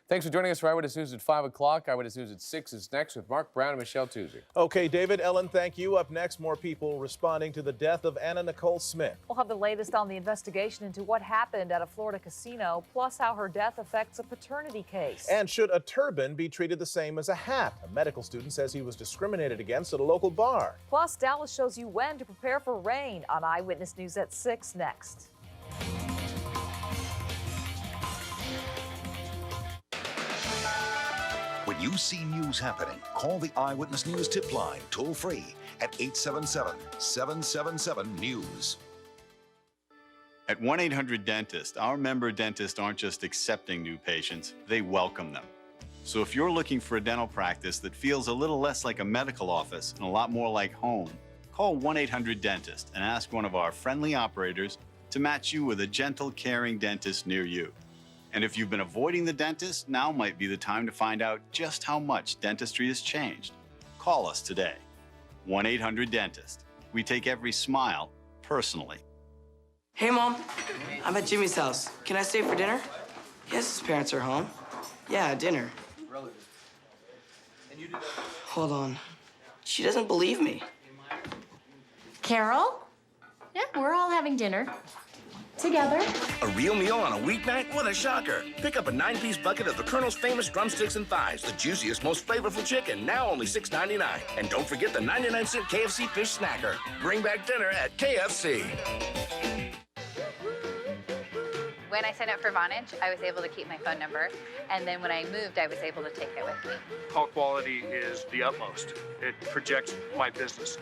Thanks for joining us for Eyewitness News at 5 o'clock. Eyewitness News at 6 is next with Mark Brown and Michelle Tuzzi. Okay, David, Ellen, thank you. Up next, more people responding to the death of Anna Nicole Smith. We'll have the latest on the investigation into what happened at a Florida casino, plus how her death affects a paternity case. And should a turban be treated the same as a hat? A medical student says he was discriminated against at a local bar. Plus, Dallas shows you when to prepare for rain on Eyewitness News at 6 next. When you see news happening, call the Eyewitness News tip line toll-free at 877-777-NEWS. At 1-800-DENTIST, our member dentists aren't just accepting new patients, they welcome them. So if you're looking for a dental practice that feels a little less like a medical office and a lot more like home, call 1-800-DENTIST and ask one of our friendly operators to match you with a gentle, caring dentist near you. And if you've been avoiding the dentist, now might be the time to find out just how much dentistry has changed. Call us today. 1-800-DENTIST. We take every smile personally. Hey, Mom. I'm at Jimmy's house. Can I stay for dinner? Yes, his parents are home. Yeah, dinner. Hold on. She doesn't believe me. Carol? Yeah, we're all having dinner. Together. A real meal on a weeknight? What a shocker. Pick up a 9-piece bucket of the Colonel's famous drumsticks and thighs, the juiciest, most flavorful chicken, now only $6.99. And don't forget the 99-cent KFC fish snacker. Bring back dinner at KFC. When I signed up for Vonage, I was able to keep my phone number, and then when I moved, I was able to take it with me. Call quality is the utmost. It projects my business.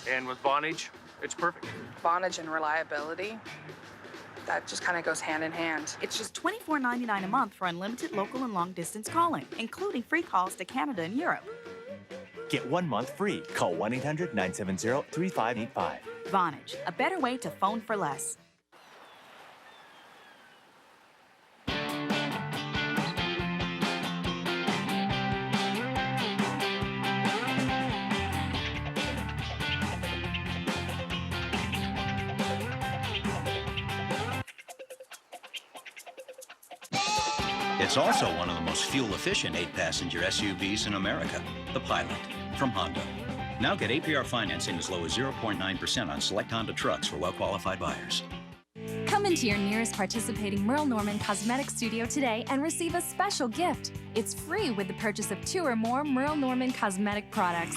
And with Vonage, it's perfect. Vonage and reliability, that just kind of goes hand in hand. It's just $24.99 a month for unlimited local and long-distance calling, including free calls to Canada and Europe. Get 1 month free. Call 1-800-970-3585. Vonage, a better way to phone for less. It's also one of the most fuel-efficient 8-passenger SUVs in America, the Pilot, from Honda. Now get APR financing as low as 0.9% on select Honda trucks for well-qualified buyers. Come into your nearest participating Merle Norman Cosmetic Studio today and receive a special gift. It's free with the purchase of 2 or more Merle Norman cosmetic products.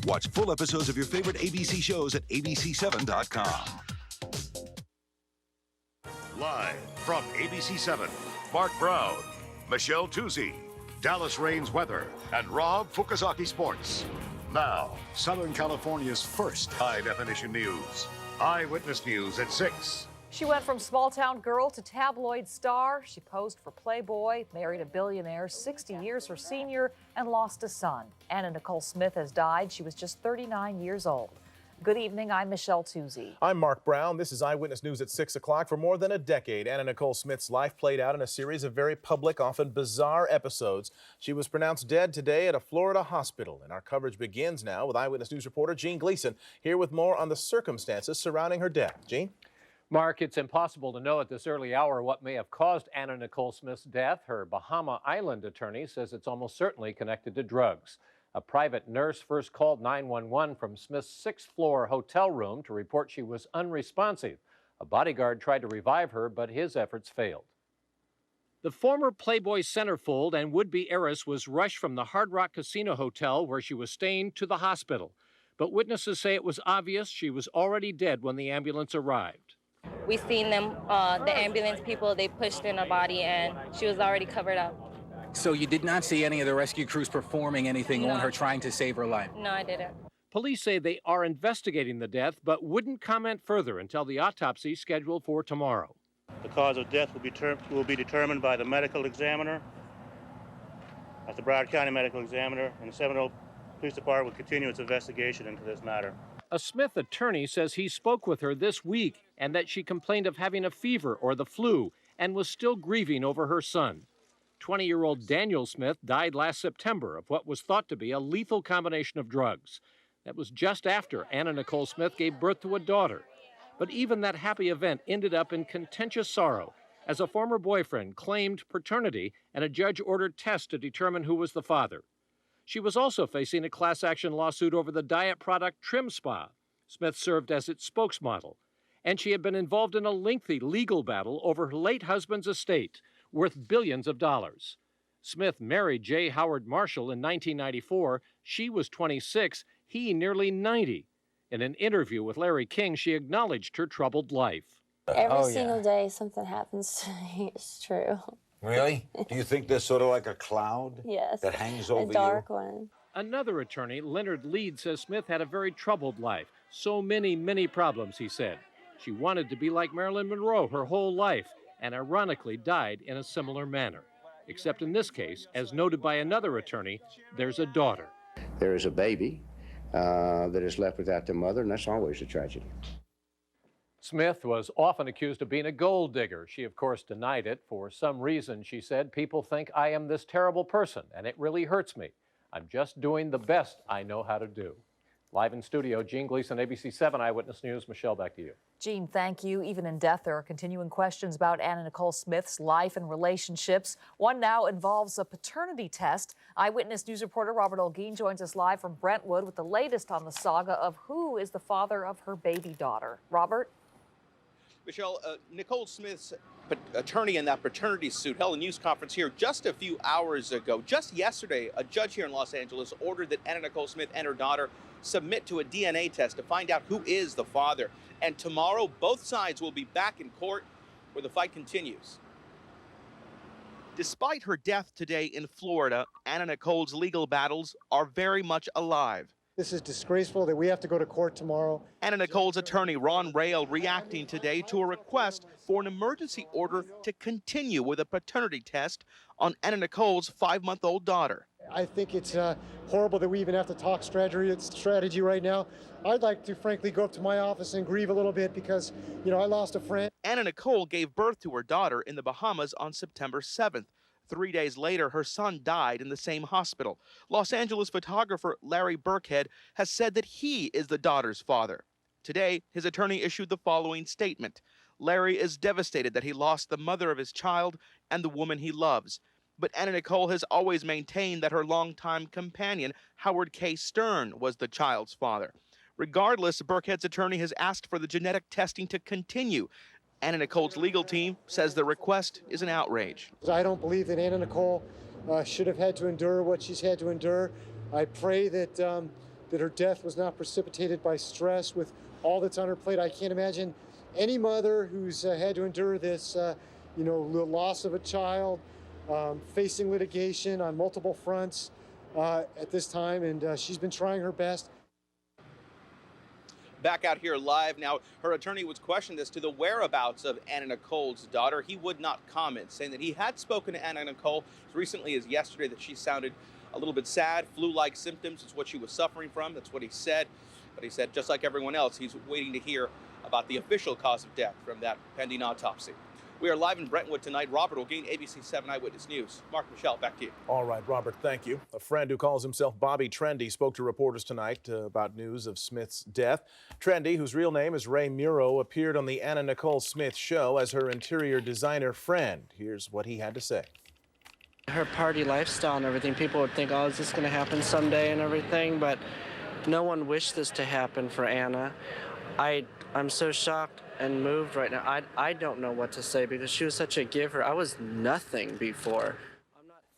Watch full episodes of your favorite ABC shows at abc7.com. Live from ABC7, Mark Brown, Michelle Tuzzi, Dallas Rain's weather, and Rob Fukuzaki Sports. Now, Southern California's first high-definition news. Eyewitness News at 6. She went from small-town girl to tabloid star. She posed for Playboy, married a billionaire, 60 years her senior, and lost a son. Anna Nicole Smith has died. She was just 39 years old. Good evening, I'm Michelle Tuzzi. I'm Mark Brown. This is Eyewitness News at 6 o'clock. For more than a decade, Anna Nicole Smith's life played out in a series of very public, often bizarre episodes. She was pronounced dead today at a Florida hospital, and our coverage begins now with Eyewitness News reporter Gene Gleason, here with more on the circumstances surrounding her death. Gene? Mark, it's impossible to know at this early hour what may have caused Anna Nicole Smith's death. Her Bahama Island attorney says it's almost certainly connected to drugs. A private nurse first called 911 from Smith's 6th-floor hotel room to report she was unresponsive. A bodyguard tried to revive her, but his efforts failed. The former Playboy centerfold and would-be heiress was rushed from the Hard Rock Casino Hotel where she was staying to the hospital. But witnesses say it was obvious she was already dead when the ambulance arrived. We seen them, the ambulance people, they pushed in her body and she was already covered up. So you did not see any of the rescue crews performing anything on her, trying to save her life? No, I didn't. Police say they are investigating the death, but wouldn't comment further until the autopsy scheduled for tomorrow. The cause of death will be determined by the medical examiner. That's the Broward County Medical Examiner, and the Seminole Police Department will continue its investigation into this matter. A Smith attorney says he spoke with her this week and that she complained of having a fever or the flu and was still grieving over her son. 20-year-old Daniel Smith died last September of what was thought to be a lethal combination of drugs. That was just after Anna Nicole Smith gave birth to a daughter. But even that happy event ended up in contentious sorrow as a former boyfriend claimed paternity and a judge ordered tests to determine who was the father. She was also facing a class action lawsuit over the diet product Trim Spa. Smith served as its spokesmodel, and she had been involved in a lengthy legal battle over her late husband's estate, worth billions of dollars. Smith married J. Howard Marshall in 1994. She was 26, he nearly 90. In an interview with Larry King, she acknowledged her troubled life. Every single day something happens to me. It's true. Really? Do you think there's sort of like a cloud Yes. that hangs over a dark one. Another attorney, Leonard Lead, says Smith had a very troubled life. So many problems, he said. She wanted to be like Marilyn Monroe her whole life, and ironically died in a similar manner. Except in this case, as noted by another attorney, there's a daughter. There is a baby that is left without their mother, and that's always a tragedy. Smith was often accused of being a gold digger. She, of course, denied it. For some reason, she said, people think I am this terrible person, and it really hurts me. I'm just doing the best I know how to do. Live in studio, Gene Gleason, ABC 7 Eyewitness News. Michelle, back to you. Gene, thank you. Even in death, there are continuing questions about Anna Nicole Smith's life and relationships. One now involves a paternity test. Eyewitness News reporter Robert Olguin joins us live from Brentwood with the latest on the saga of who is the father of her baby daughter. Robert? Michelle, Nicole Smith's attorney in that paternity suit held a news conference here just a few hours ago. Just yesterday, a judge here in Los Angeles ordered that Anna Nicole Smith and her daughter submit to a DNA test to find out who is the father. And tomorrow, both sides will be back in court where the fight continues. Despite her death today in Florida, Anna Nicole's legal battles are very much alive. This is disgraceful that we have to go to court tomorrow. Anna Nicole's attorney, Ron Rail, reacting today to a request for an emergency order to continue with a paternity test on Anna Nicole's 5-month-old daughter. I think it's horrible that we even have to talk strategy right now. I'd like to, frankly, go up to my office and grieve a little bit because, you know, I lost a friend. Anna Nicole gave birth to her daughter in the Bahamas on September 7th. 3 days later, her son died in the same hospital. Los Angeles photographer Larry Burkhead has said that he is the daughter's father. Today, his attorney issued the following statement. Larry is devastated that he lost the mother of his child and the woman he loves. But Anna Nicole has always maintained that her longtime companion, Howard K. Stern, was the child's father. Regardless, Burkhead's attorney has asked for the genetic testing to continue. Anna Nicole's legal team says the request is an outrage. I don't believe that Anna Nicole should have had to endure what she's had to endure. I pray that that her death was not precipitated by stress with all that's on her plate. I can't imagine any mother who's had to endure this, you know, the loss of a child, facing litigation on multiple fronts at this time, and she's been trying her best. Back out here live now, her attorney was questioned as to the whereabouts of Anna Nicole's daughter. He would not comment, saying that he had spoken to Anna Nicole as recently as yesterday, that she sounded a little bit sad. Flu-like symptoms is what she was suffering from. That's what he said. But he said, just like everyone else, he's waiting to hear about the official cause of death from that pending autopsy. We are live in Brentwood tonight. Robert Olguin, ABC 7 Eyewitness News. Mark, Michelle, back to you. All right, Robert, thank you. A friend who calls himself Bobby Trendy spoke to reporters tonight about news of Smith's death. Trendy, whose real name is Ray Muro, appeared on the Anna Nicole Smith show as her interior designer friend. Here's what he had to say. Her party lifestyle and everything, people would think, oh, is this going to happen someday and everything, but no one wished this to happen for Anna. I'm so shocked and moved right now. I don't know what to say because she was such a giver. I was nothing before.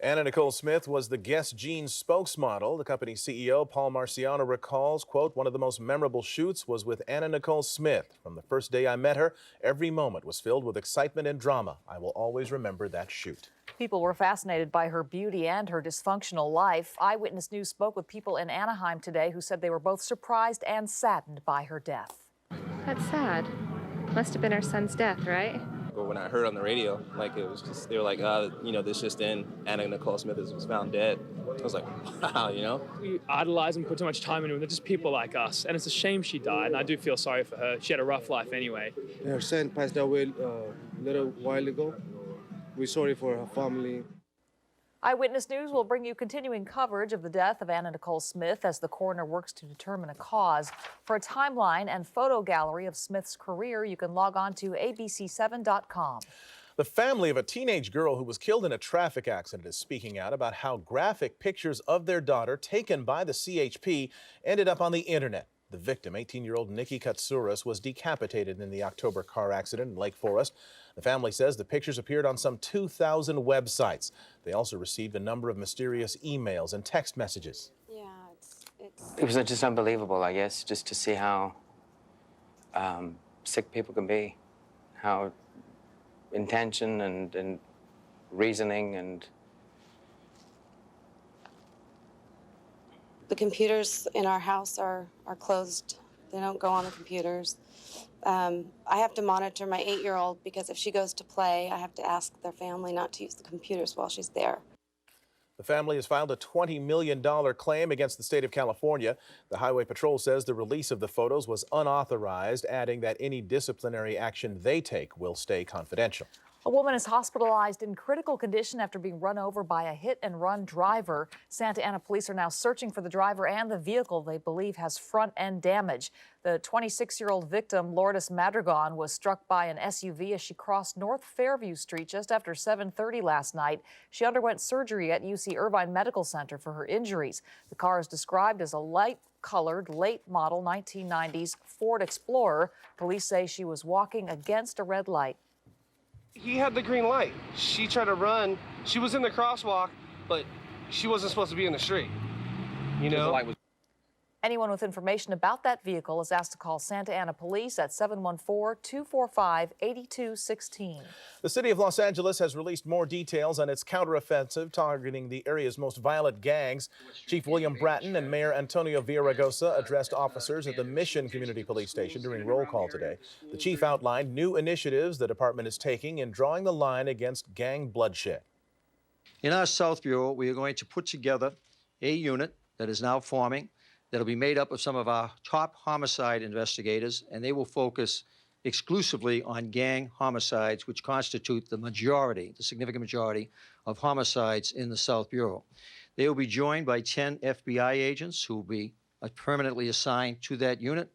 Anna Nicole Smith was the Guess Jeans spokesmodel. The company's CEO, Paul Marciano, recalls, quote, one of the most memorable shoots was with Anna Nicole Smith. From the first day I met her, every moment was filled with excitement and drama. I will always remember that shoot. People were fascinated by her beauty and her dysfunctional life. Eyewitness News spoke with people in Anaheim today who said they were both surprised and saddened by her death. That's sad. Must have been her son's death, right? But when I heard on the radio, like it was just, they were like, you know, this just in, Anna Nicole Smith was found dead. I was like, wow, you know? We idolize and put too much time into it. They're just people like us. And it's a shame she died, and I do feel sorry for her. She had a rough life anyway. Her son passed away a little while ago. We're sorry for her family. Eyewitness News will bring you continuing coverage of the death of Anna Nicole Smith as the coroner works to determine a cause. For a timeline and photo gallery of Smith's career, you can log on to abc7.com. The family of a teenage girl who was killed in a traffic accident is speaking out about how graphic pictures of their daughter taken by the CHP ended up on the internet. The victim, 18-year-old Nikki Katsouras, was decapitated in the October car accident in Lake Forest. The family says the pictures appeared on some 2,000 websites. They also received a number of mysterious emails and text messages. Yeah, It was just unbelievable, I guess, just to see how sick people can be, how intention and reasoning and... The computers in our house are closed. They don't go on the computers. I have to monitor my 8-year-old because if she goes to play, I have to ask their family not to use the computers while she's there. The family has filed a $20 million claim against the state of California. The Highway Patrol says the release of the photos was unauthorized, adding that any disciplinary action they take will stay confidential. A woman is hospitalized in critical condition after being run over by a hit-and-run driver. Santa Ana police are now searching for the driver and the vehicle they believe has front-end damage. The 26-year-old victim, Lourdes Madrigon, was struck by an SUV as she crossed North Fairview Street just after 7:30 last night. She underwent surgery at UC Irvine Medical Center for her injuries. The car is described as a light-colored, late-model 1990s Ford Explorer. Police say she was walking against a red light. He had the green light. She tried to run. She was in the crosswalk, but she wasn't supposed to be in the street. You know? Anyone with information about that vehicle is asked to call Santa Ana Police at 714-245-8216. The city of Los Angeles has released more details on its counteroffensive targeting the area's most violent gangs. Chief William Bratton and Mayor Antonio Villaraigosa addressed officers at the Mission Community Police Station during roll call today. The chief outlined new initiatives the department is taking in drawing the line against gang bloodshed. In our South Bureau, we are going to put together a unit that is now forming that'll be made up of some of our top homicide investigators, and they will focus exclusively on gang homicides, which constitute the majority, the significant majority of homicides in the South Bureau. They will be joined by 10 FBI agents who will be permanently assigned to that unit.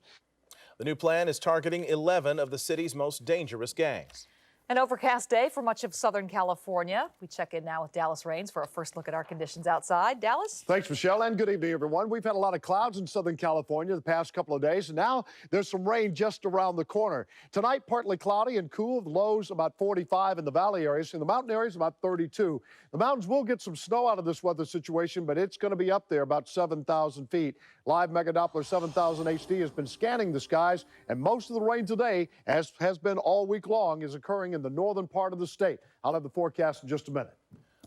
The new plan is targeting 11 of the city's most dangerous gangs. An overcast day for much of Southern California. We check in now with Dallas Raines for a first look at our conditions outside. Dallas? Thanks, Michelle, and good evening, everyone. We've had a lot of clouds in Southern California the past couple of days, and now there's some rain just around the corner. Tonight, partly cloudy and cool, lows about 45 in the valley areas. In the mountain areas, about 32. The mountains will get some snow out of this weather situation, but it's going to be up there about 7,000 feet. Live Mega Doppler 7000 HD has been scanning the skies, and most of the rain today, as has been all week long, is occurring in the northern part of the state. I'll have the forecast in just a minute.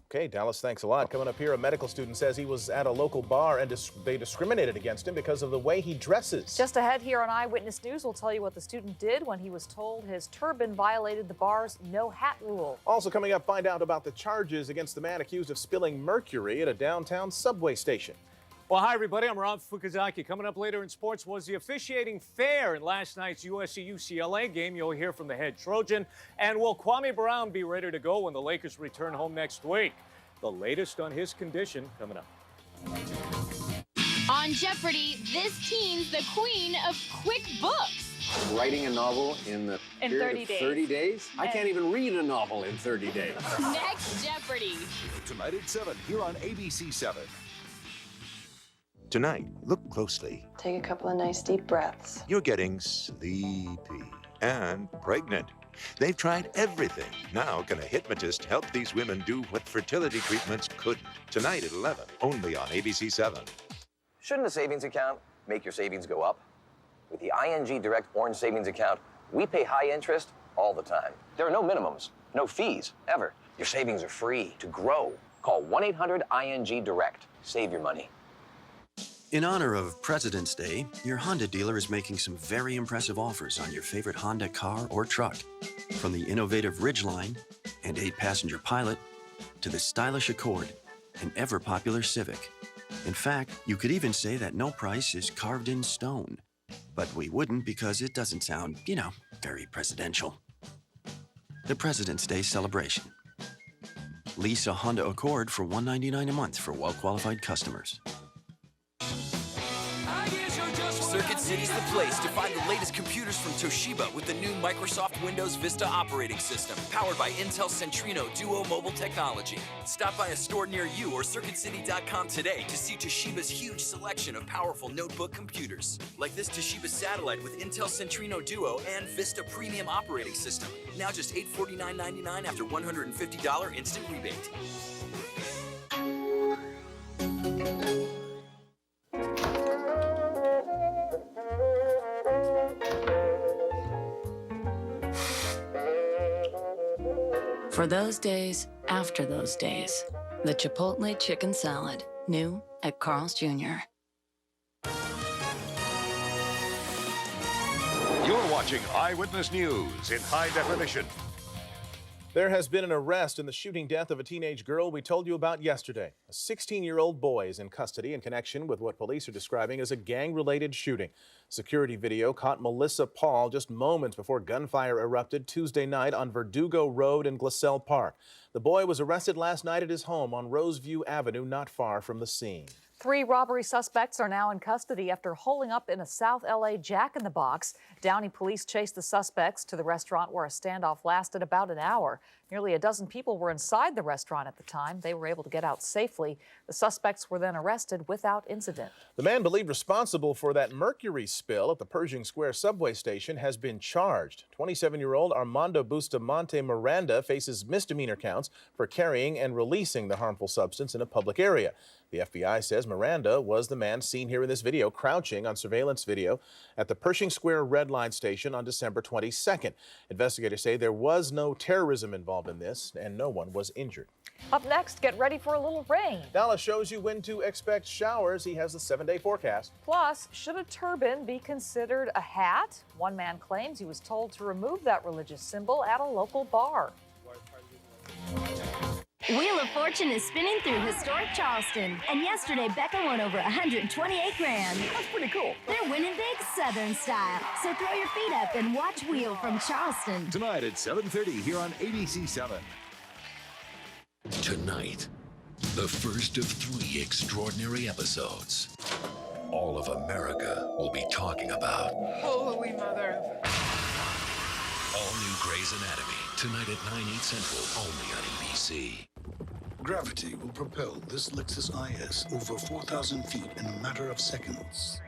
Okay, Dallas, thanks a lot. Coming up here, a medical student says he was at a local bar and they discriminated against him because of the way he dresses. Just ahead here on Eyewitness News, we'll tell you what the student did when he was told his turban violated the bar's no hat rule. Also coming up, find out about the charges against the man accused of spilling mercury at a downtown subway station. Well, hi, everybody. I'm Rob Fukuzaki. Coming up later in sports was the officiating fair in last night's USC-UCLA game. You'll hear from the head Trojan. And will Kwame Brown be ready to go when the Lakers return home next week? The latest on his condition coming up. On Jeopardy, this teen's the queen of quick books. Writing a novel in the period 30 of days. 30 days? I can't even read a novel in 30 days. Next Jeopardy! Tonight at 7 here on ABC 7. Tonight, look closely. Take a couple of nice deep breaths. You're getting sleepy and pregnant. They've tried everything. Now, can a hypnotist help these women do what fertility treatments couldn't? Tonight at 11, only on ABC 7. Shouldn't a savings account make your savings go up? With the ING Direct Orange Savings Account, we pay high interest all the time. There are no minimums, no fees, ever. Your savings are free to grow. Call 1-800-ING-DIRECT. Save your money. In honor of President's Day, your Honda dealer is making some very impressive offers on your favorite Honda car or truck. From the innovative Ridgeline and 8-passenger Pilot to the stylish Accord and ever-popular Civic. In fact, you could even say that no price is carved in stone. But we wouldn't because it doesn't sound, very presidential. The President's Day celebration. Lease a Honda Accord for $199 a month for well-qualified customers. Circuit City's the place to find the latest computers from Toshiba with the new Microsoft Windows Vista operating system, powered by Intel Centrino Duo mobile technology. Stop by a store near you or CircuitCity.com today to see Toshiba's huge selection of powerful notebook computers, like this Toshiba Satellite with Intel Centrino Duo and Vista Premium operating system. Now just $849.99 after $150 instant rebate. For those days after those days, the Chipotle chicken salad, new at Carl's Jr. You're watching Eyewitness News in high definition. There has been an arrest in the shooting death of a teenage girl we told you about yesterday. A 16-year-old boy is in custody in connection with what police are describing as a gang-related shooting. Security video caught Melissa Paul just moments before gunfire erupted Tuesday night on Verdugo Road in Gliselle Park. The boy was arrested last night at his home on Roseview Avenue, not far from the scene. 3 robbery suspects are now in custody after holing up in a South LA Jack in the Box. Downey police chased the suspects to the restaurant where a standoff lasted about an hour. Nearly a dozen people were inside the restaurant at the time. They were able to get out safely. The suspects were then arrested without incident. The man believed responsible for that mercury spill at the Pershing Square subway station has been charged. 27-year-old Armando Bustamante Miranda faces misdemeanor counts for carrying and releasing the harmful substance in a public area. The FBI says Miranda was the man seen here in this video crouching on surveillance video at the Pershing Square Red Line station on December 22nd. Investigators say there was no terrorism involved in this and no one was injured. Up next, get ready for a little rain. Dallas shows you when to expect showers. He has the 7-day forecast. Plus, should a turban be considered a hat? One man claims he was told to remove that religious symbol at a local bar. Wheel of Fortune is spinning through historic Charleston. And yesterday, Becca won over 128 grand. That's pretty cool. They're winning big Southern style. So throw your feet up and watch Wheel from Charleston. Tonight at 7:30 here on ABC 7. Tonight, the first of 3 extraordinary episodes all of America will be talking about. Holy Mother. All new Grey's Anatomy, tonight at 9/8 Central, only on ABC. Gravity will propel this Lexus IS over 4,000 feet in a matter of seconds.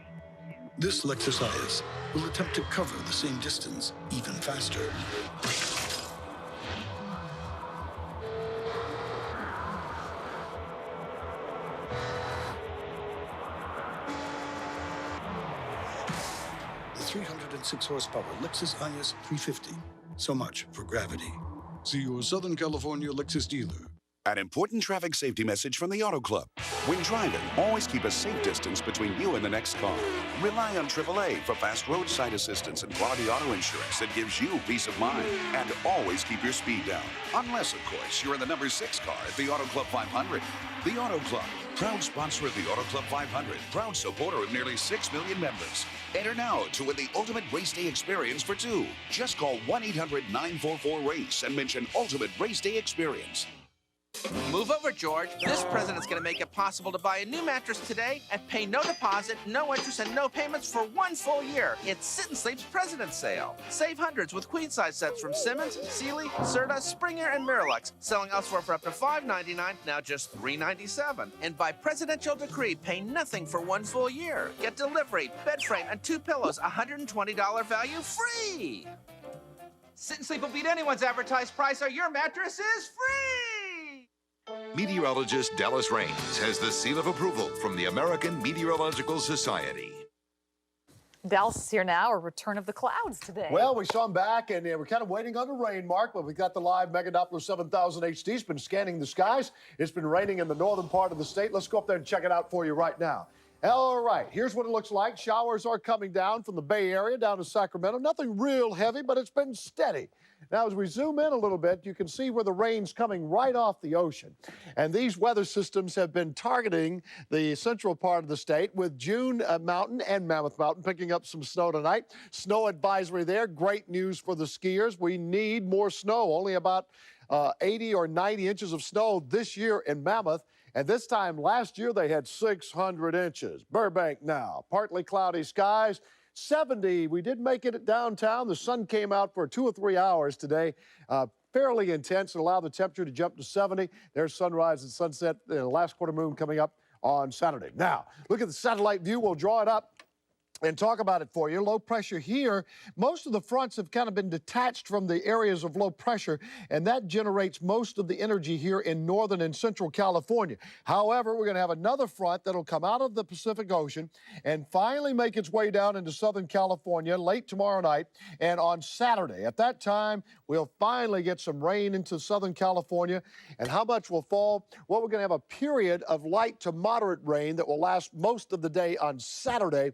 This Lexus IS will attempt to cover the same distance even faster. The 306 horsepower Lexus IS 350. So much for gravity. See your Southern California Lexus dealer. An important traffic safety message from the Auto Club. When driving, always keep a safe distance between you and the next car. Rely on AAA for fast roadside assistance and quality auto insurance that gives you peace of mind. And always keep your speed down. Unless, of course, you're in the number 6 car at the Auto Club 500. The Auto Club, proud sponsor of the Auto Club 500, proud supporter of nearly 6 million members. Enter now to win the ultimate race day experience for 2. Just call 1-800-944-RACE and mention Ultimate Race Day Experience. Move over, George. This president's going to make it possible to buy a new mattress today and pay no deposit, no interest, and no payments for 1 full year. It's Sit and Sleep's President's Sale. Save hundreds with queen-size sets from Simmons, Sealy, Serta, Springer, and Miralax. Selling elsewhere for up to $5.99, now just $3.97. And by presidential decree, pay nothing for 1 full year. Get delivery, bed frame, and 2 pillows, $120 value free. Sit and Sleep will beat anyone's advertised price, or your mattress is free. Meteorologist Dallas Raines has the seal of approval from the American Meteorological Society. Dallas is here now, a return of the clouds today. Well, we saw them back, and we're kind of waiting on the rain, Mark, but we got the live Mega Doppler 7000 HD. It's been scanning the skies. It's been raining in the northern part of the state. Let's go up there and check it out for you right now. All right, here's what it looks like. Showers are coming down from the Bay Area down to Sacramento. Nothing real heavy, but it's been steady. Now, as we zoom in a little bit, you can see where the rain's coming right off the ocean. And these weather systems have been targeting the central part of the state, with June Mountain and Mammoth Mountain picking up some snow tonight. Snow advisory there. Great news for the skiers. We need more snow. Only about 80 or 90 inches of snow this year in Mammoth. And this time last year, they had 600 inches. Burbank now, partly cloudy skies. 70. We did make it downtown. The sun came out for 2 or 3 hours today. Fairly intense and allowed the temperature to jump to 70. There's sunrise and sunset, the last quarter moon coming up on Saturday. Now, look at the satellite view. We'll draw it up and talk about it for you. Low pressure here. Most of the fronts have kind of been detached from the areas of low pressure, and that generates most of the energy here in northern and central California. However, we're going to have another front that'll come out of the Pacific Ocean and finally make its way down into Southern California late tomorrow night and on Saturday. At that time, we'll finally get some rain into Southern California. And how much will fall? Well, we're going to have a period of light to moderate rain that will last most of the day on Saturday,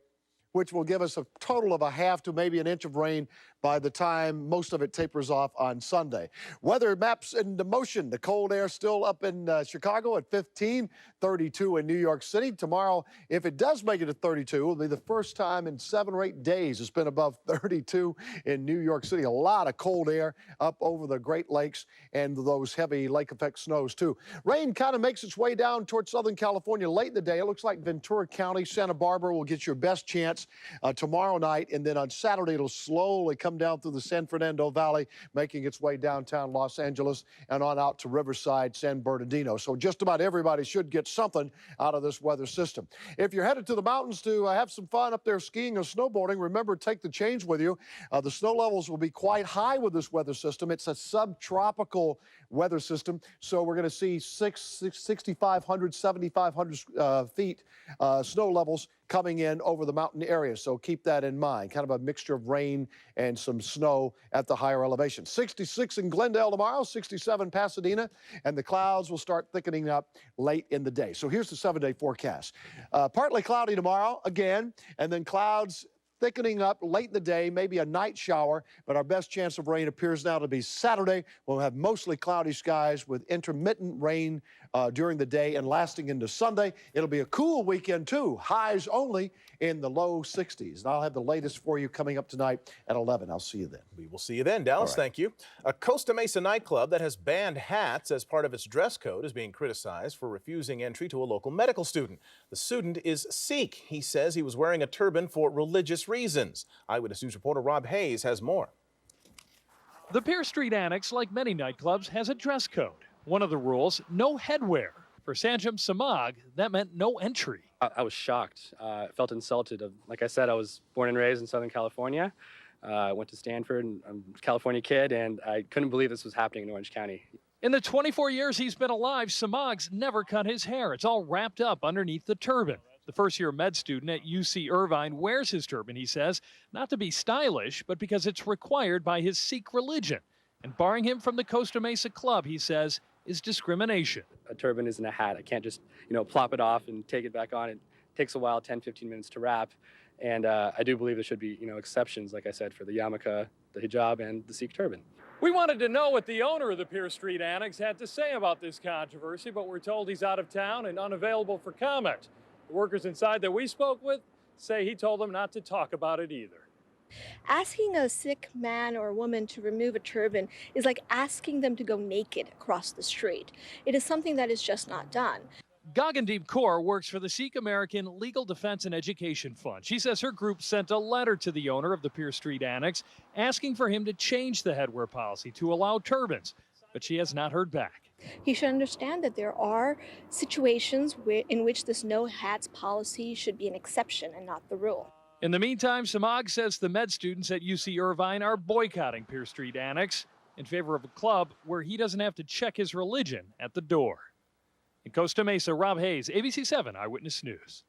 which will give us a total of a half to maybe an inch of rain by the time most of it tapers off on Sunday. Weather maps into motion. The cold air still up in Chicago at 15, 32 in New York City. Tomorrow, if it does make it to 32, it will be the first time in 7 or 8 days it's been above 32 in New York City. A lot of cold air up over the Great Lakes and those heavy lake effect snows too. Rain kind of makes its way down towards Southern California late in the day. It looks like Ventura County, Santa Barbara will get your best chance tomorrow night, and then on Saturday it'll slowly come down through the San Fernando Valley, making its way downtown Los Angeles and on out to Riverside, San Bernardino. So just about everybody should get something out of this weather system. If you're headed to the mountains to have some fun up there skiing or snowboarding, remember, take the change with you. The snow levels will be quite high with this weather system. It's a subtropical weather system, so we're going to see 6,500, 7,500 feet snow levels coming in over the mountain areas. So keep that in mind. Kind of a mixture of rain and some snow at the higher elevation. 66 in Glendale tomorrow, 67 Pasadena, and the clouds will start thickening up late in the day. So here's the 7-day forecast. Partly cloudy tomorrow again, and then clouds thickening up late in the day, maybe a night shower, but our best chance of rain appears now to be Saturday. We'll have mostly cloudy skies with intermittent rain during the day and lasting into Sunday. It'll be a cool weekend too. Highs only in the low 60s. And I'll have the latest for you coming up tonight at 11. I'll see you then. We will see you then, Dallas. Thank you. A Costa Mesa nightclub that has banned hats as part of its dress code is being criticized for refusing entry to a local medical student. The student is Sikh. He says he was wearing a turban for religious reasons. Eyewitness News reporter Rob Hayes has more. The Pier Street Annex, like many nightclubs, has a dress code. One of the rules, no headwear. For Sanjam Samag, that meant no entry. I was shocked. I felt insulted. Like I said, I was born and raised in Southern California. I went to Stanford, and I'm a California kid, and I couldn't believe this was happening in Orange County. In the 24 years he's been alive, Samag's never cut his hair. It's all wrapped up underneath the turban. The first-year med student at UC Irvine wears his turban, he says, not to be stylish, but because it's required by his Sikh religion. And barring him from the Costa Mesa Club, he says, is discrimination. A turban isn't a hat. I can't just, plop it off and take it back on. It takes a while, 10, 15 minutes to wrap. And I do believe there should be, exceptions, like I said, for the yarmulke, the hijab, and the Sikh turban. We wanted to know what the owner of the Pier Street Annex had to say about this controversy, but we're told he's out of town and unavailable for comment. The workers inside that we spoke with say he told them not to talk about it either. Asking a Sikh man or woman to remove a turban is like asking them to go naked across the street. It is something that is just not done. Gagandeep Kaur works for the Sikh American Legal Defense and Education Fund. She says her group sent a letter to the owner of the Pier Street Annex asking for him to change the headwear policy to allow turbans, but she has not heard back. He should understand that there are situations in which this no hats policy should be an exception and not the rule. In the meantime, Samag says the med students at UC Irvine are boycotting Pier Street Annex in favor of a club where he doesn't have to check his religion at the door. In Costa Mesa, Rob Hayes, ABC 7 Eyewitness News.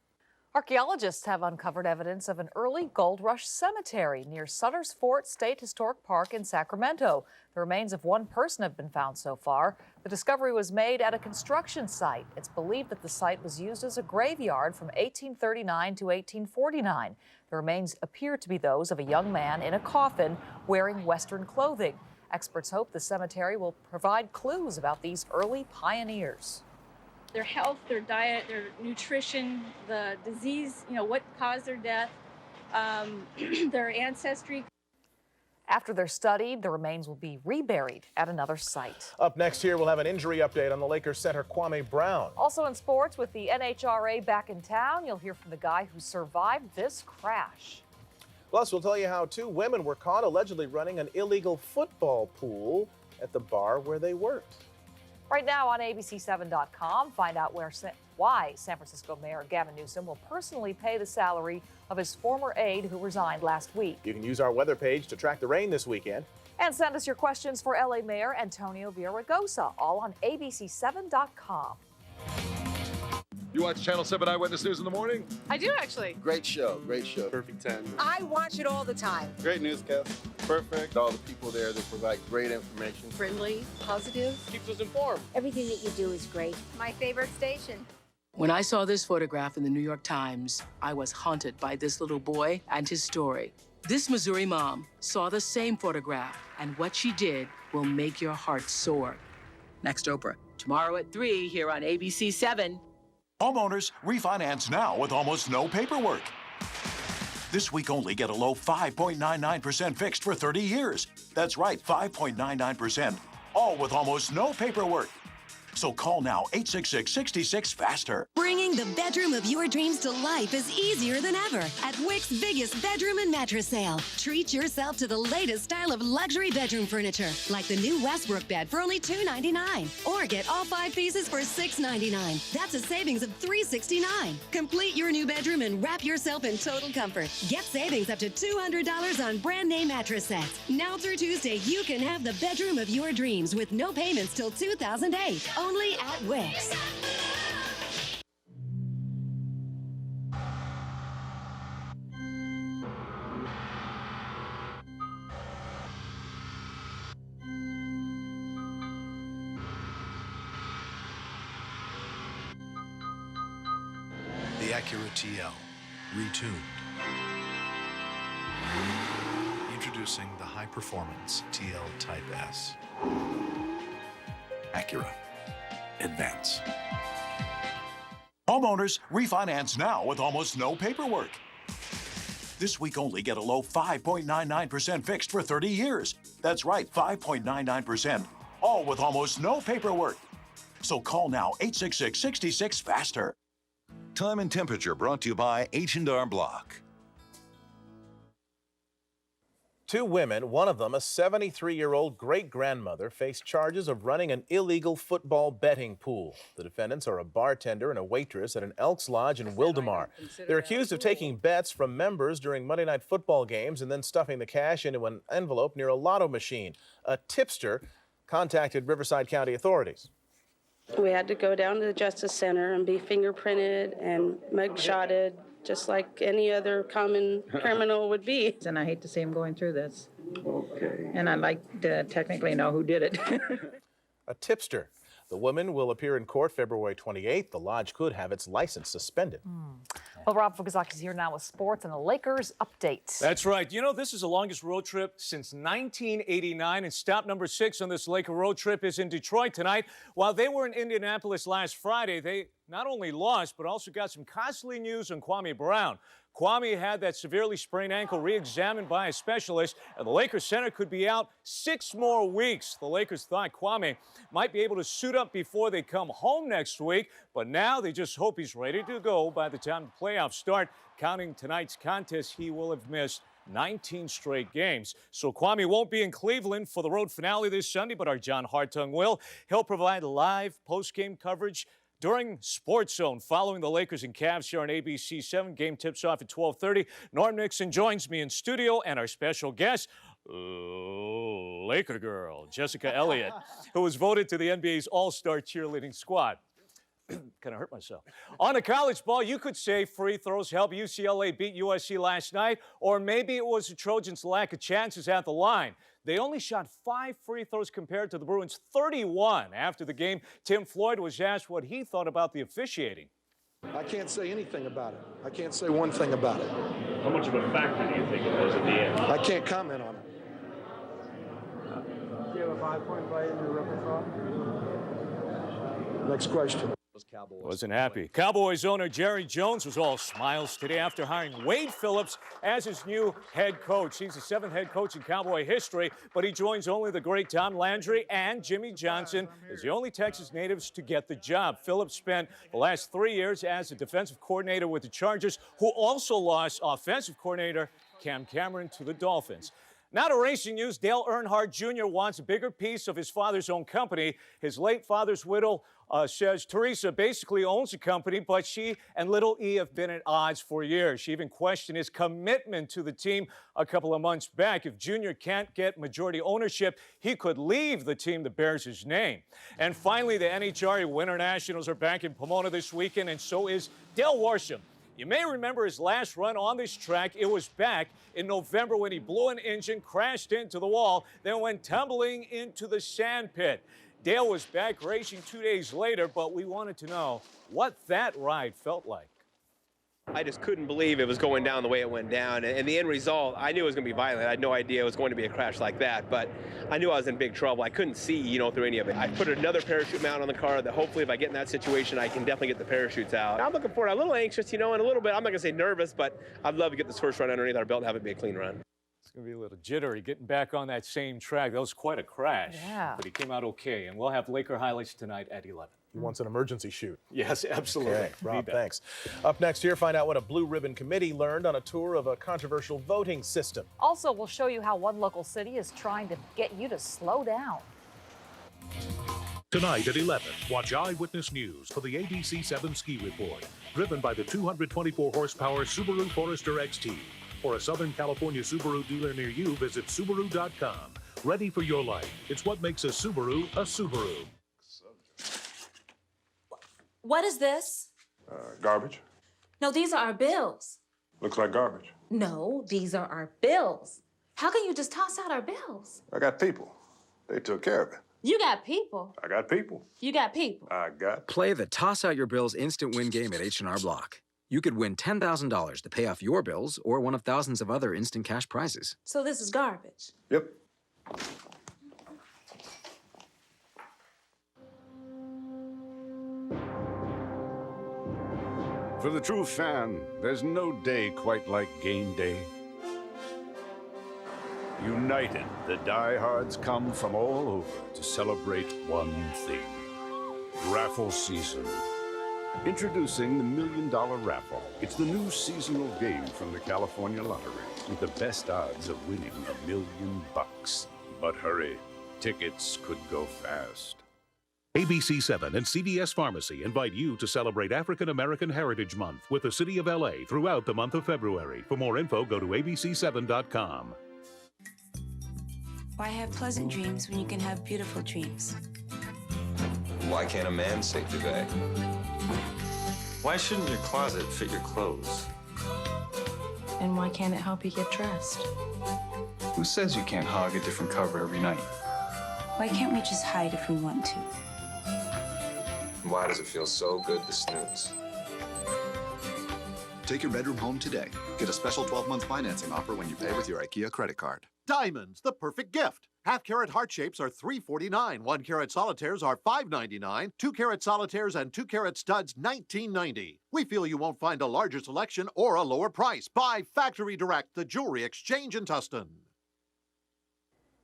Archaeologists have uncovered evidence of an early gold rush cemetery near Sutter's Fort State Historic Park in Sacramento. The remains of one person have been found so far. The discovery was made at a construction site. It's believed that the site was used as a graveyard from 1839 to 1849. The remains appear to be those of a young man in a coffin wearing Western clothing. Experts hope the cemetery will provide clues about these early pioneers. Their health, their diet, their nutrition, the disease, what caused their death, their ancestry. After they're studied, the remains will be reburied at another site. Up next here, we'll have an injury update on the Lakers center Kwame Brown. Also in sports, with the NHRA back in town, you'll hear from the guy who survived this crash. Plus, we'll tell you how 2 women were caught allegedly running an illegal football pool at the bar where they worked. Right now on abc7.com, find out why San Francisco Mayor Gavin Newsom will personally pay the salary of his former aide who resigned last week. You can use our weather page to track the rain this weekend. And send us your questions for LA Mayor Antonio Villaraigosa, all on abc7.com. You watch Channel 7 Eyewitness News in the morning? I do, actually. Great show, great show. Perfect 10. I watch it all the time. Great newscast. Perfect. All the people there that provide great information. Friendly, positive. Keeps us informed. Everything that you do is great. My favorite station. When I saw this photograph in the New York Times, I was haunted by this little boy and his story. This Missouri mom saw the same photograph, and what she did will make your heart soar. Next Oprah, tomorrow at 3 here on ABC 7. Homeowners, refinance now with almost no paperwork. This week only, get a low 5.99% fixed for 30 years. That's right, 5.99%, all with almost no paperwork. So call now, 866-66-FASTER. Bringing the bedroom of your dreams to life is easier than ever at Wick's biggest bedroom and mattress sale. Treat yourself to the latest style of luxury bedroom furniture, like the new Westbrook bed for only $299. Or get all 5 pieces for $699. That's a savings of $369. Complete your new bedroom and wrap yourself in total comfort. Get savings up to $200 on brand name mattress sets. Now through Tuesday, you can have the bedroom of your dreams with no payments till 2008. Only at Wick's. The Acura TL, retuned. Introducing the high-performance TL Type S. Acura. Advance. Homeowners, refinance now with almost no paperwork. This week only, get a low 5.99% fixed for 30 years. That's right, 5.99%, all with almost no paperwork. So call now, 866-66-FASTER. Time and temperature brought to you by H&R Block. 2 women, one of them a 73-year-old great-grandmother, face charges of running an illegal football betting pool. The defendants are a bartender and a waitress at an Elks Lodge in Wildemar. They're accused of taking bets from members during Monday Night Football games and then stuffing the cash into an envelope near a lotto machine. A tipster contacted Riverside County authorities. We had to go down to the Justice Center and be fingerprinted and mug-shotted, just like any other common criminal would be. And I hate to see him going through this. Okay. And I'd like to technically know who did it. A tipster. The woman will appear in court February 28th. The lodge could have its license suspended. Well, Rob Fukuzaki is here now with sports and the Lakers update. That's right. You know, this is the longest road trip since 1989, and stop number 6 on this Laker road trip is in Detroit tonight. While they were in Indianapolis last Friday, they not only lost, but also got some costly news on Kwame Brown. Kwame had that severely sprained ankle re-examined by a specialist, and the Lakers center could be out 6 more weeks. The Lakers thought Kwame might be able to suit up before they come home next week, but now they just hope he's ready to go by the time the playoffs start. Counting tonight's contest, he will have missed 19 straight games. So Kwame won't be in Cleveland for the road finale this Sunday, but our John Hartung will. He'll provide live post-game coverage during Sports Zone, following the Lakers and Cavs here on ABC 7. Game tips off at 12:30. Norm Nixon joins me in studio, and our special guest, Laker girl, Jessica Elliott, who was voted to the NBA's All-Star Cheerleading Squad. Kind of hurt myself. On a college ball, you could say free throws help UCLA beat USC last night, or maybe it was the Trojans' lack of chances at the line. They only shot 5 free throws compared to the Bruins' 31. After the game, Tim Floyd was asked what he thought about the officiating. I can't say anything about it. I can't say one thing about it. How much of a factor do you think it was at the end? I can't comment on it. Do you have a 5-point play in your repertoire? Next question. Wasn't happy. Cowboys owner Jerry Jones was all smiles today after hiring Wade Phillips as his new head coach. He's the 7th head coach in Cowboy history, but he joins only the great Tom Landry and Jimmy Johnson as the only Texas natives to get the job. Phillips spent the last 3 years as a defensive coordinator with the Chargers, who also lost offensive coordinator Cam Cameron to the Dolphins. Now to racing news. Dale Earnhardt Jr. wants a bigger piece of his father's own company. His late father's widow says Teresa basically owns the company, but she and little E have been at odds for years. She even questioned his commitment to the team a couple of months back. If Jr. can't get majority ownership, he could leave the team that bears his name. And finally, the NHRA Winter Nationals are back in Pomona this weekend, and so is Dale Worsham. You may remember his last run on this track. It was back in November when he blew an engine, crashed into the wall, then went tumbling into the sand pit. Dale was back racing 2 days later, but we wanted to know what that ride felt like. I just couldn't believe it was going down the way it went down. And the end result, I knew it was going to be violent. I had no idea it was going to be a crash like that, but I knew I was in big trouble. I couldn't see, through any of it. I put another parachute mount on the car that hopefully if I get in that situation, I can definitely get the parachutes out. I'm looking forward, a little anxious, and a little bit, I'm not going to say nervous, but I'd love to get this first run underneath our belt and have it be a clean run. It's going to be a little jittery getting back on that same track. That was quite a crash, Yeah. but he came out okay. And we'll have Laker highlights tonight at 11. He wants an emergency shoot. Yes, absolutely. Okay, Rob, thanks. Up next here, find out what a Blue Ribbon Committee learned on a tour of a controversial voting system. Also, we'll show you how one local city is trying to get you to slow down. Tonight at 11, watch Eyewitness News for the ABC 7 Ski Report, driven by the 224-horsepower Subaru Forester XT. For a Southern California Subaru dealer near you, visit Subaru.com. Ready for your life. It's what makes a Subaru a Subaru. What is this? Garbage. No, these are our bills. Looks like garbage. No, these are our bills. How can you just toss out our bills? I got people. They took care of it. You got people. I got people. You got people. I got... Play the Toss Out Your Bills instant win game at H&R Block. You could win $10,000 to pay off your bills or one of thousands of other instant cash prizes. So this is garbage. Yep. For the true fan, there's no day quite like game day. United, the diehards come from all over to celebrate one thing. Raffle season. Introducing the $1 Million Raffle. It's the new seasonal game from the California Lottery with the best odds of winning $1 million. But hurry, tickets could go fast. ABC 7 and CVS Pharmacy invite you to celebrate African American Heritage Month with the City of LA throughout the month of February. For more info, go to abc7.com. Why have pleasant dreams when you can have beautiful dreams? Why can't a man say duvet? Why shouldn't your closet fit your clothes? And why can't it help you get dressed? Who says you can't hog a different cover every night? Why can't we just hide if we want to? Why does it feel so good to snooze? Take your bedroom home today. Get a special 12-month financing offer when you pay with your IKEA credit card. Diamonds, the perfect gift. Half-carat heart shapes are $3.49. 1-carat solitaires are $5.99. 2-carat solitaires and 2-carat studs $19.90. We feel you won't find a larger selection or a lower price. Buy Factory Direct, the jewelry exchange in Tustin.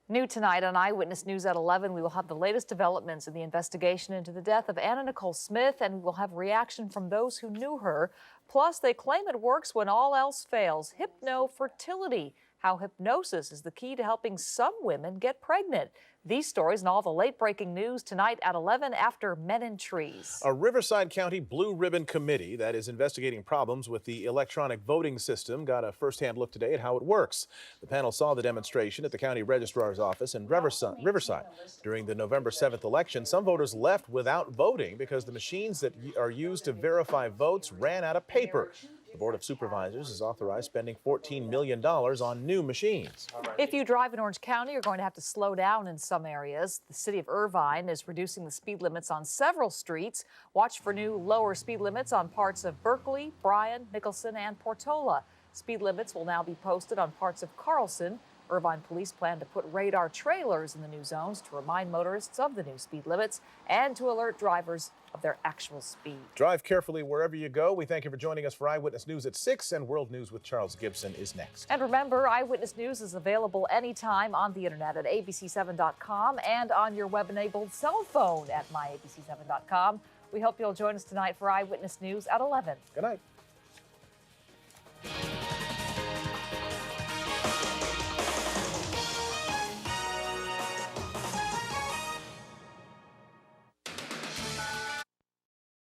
New tonight on Eyewitness News at 11, we will have the latest developments in the investigation into the death of Anna Nicole Smith, and we'll have reaction from those who knew her. Plus, they claim it works when all else fails. Hypnofertility. How hypnosis is the key to helping some women get pregnant. These stories and all the late-breaking news tonight at 11 after Men in Trees. A Riverside County Blue Ribbon Committee that is investigating problems with the electronic voting system got a first-hand look today at how it works. The panel saw the demonstration at the county registrar's office in Riverside. During the November 7th election, some voters left without voting because the machines that are used to verify votes ran out of paper. The Board of Supervisors has authorized spending $14 million on new machines. If you drive in Orange County, you're going to have to slow down in some areas. The city of Irvine is reducing the speed limits on several streets. Watch for new lower speed limits on parts of Berkeley, Bryan, Nicholson, and Portola. Speed limits will now be posted on parts of Carlson. Irvine police plan to put radar trailers in the new zones to remind motorists of the new speed limits and to alert drivers of their actual speed. Drive carefully wherever you go. We thank you for joining us for Eyewitness News at 6, and World News with Charles Gibson is next. And remember, Eyewitness News is available anytime on the internet at abc7.com and on your web-enabled cell phone at myabc7.com. We hope you'll join us tonight for Eyewitness News at 11. Good night.